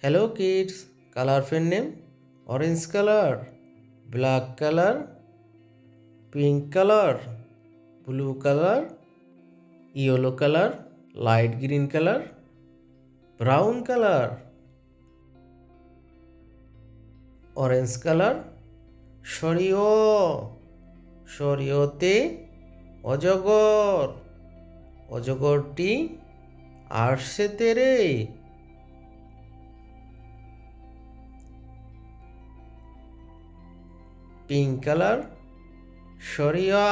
Hello kids, color pen name orange color, black color, pink color, blue color, yellow color, light green color, brown color, orange color, সরিয় সরিয়তে অজগর অজগরটি আসছে তেরে pink colour সরিয়া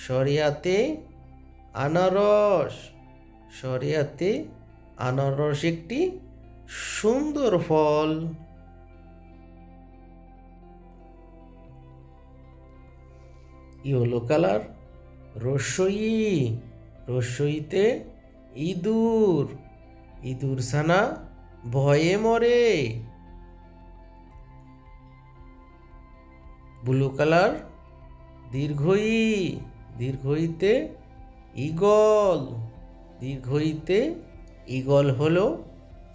সরিয়াতে আনারস সরিয়াতে আনারস একটি সুন্দর ফল। ইয়েলো কালার রসই রসইতে ইঁদুর ইঁদুর ছানা ভয়ে মরে। ব্লু কালার দীর্ঘই দীর্ঘইতে ঈগল দীর্ঘইতে ঈগল হলো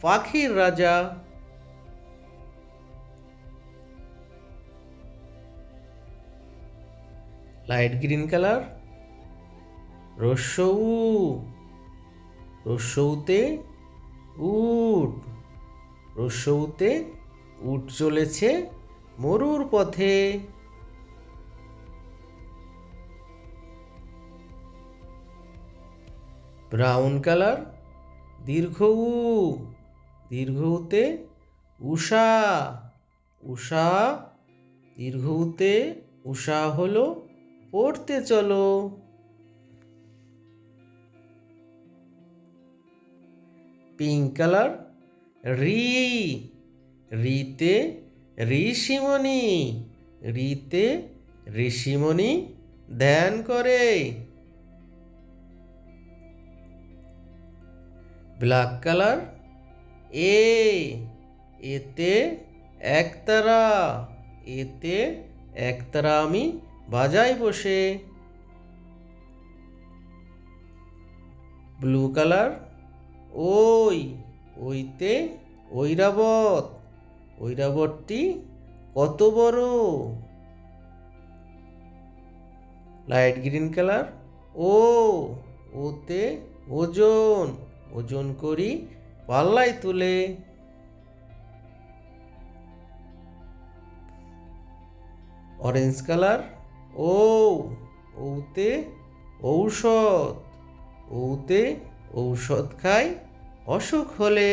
পাখির রাজা। লাইট গ্রিন কালার রস্যৌ রস্যৌতে উট রস্যৌতে উট চলেছে মরুর পথে। ব্রাউন কালার দীর্ঘ দীর্ঘতে উষা উষা দীর্ঘতে উষা হলো পড়তে চলো। পিঙ্ক কালার রিতে ঋষিমণি রিতে ঋষিমণি ধ্যান করে। ব্ল্যাক কালার এতে একতারা এতে একতারা আমি বাজাই বসে। ব্লু কালার ওইতে ঐরাবত ঐরাবতটি কত বড়। লাইট গ্রিন কালার ওতে ওজন ওজন করি পাল্লায় তুলে। অরেঞ্জ কালার ওতে ঔষধ ওতে ঔষধ খাই অসুখ হলে।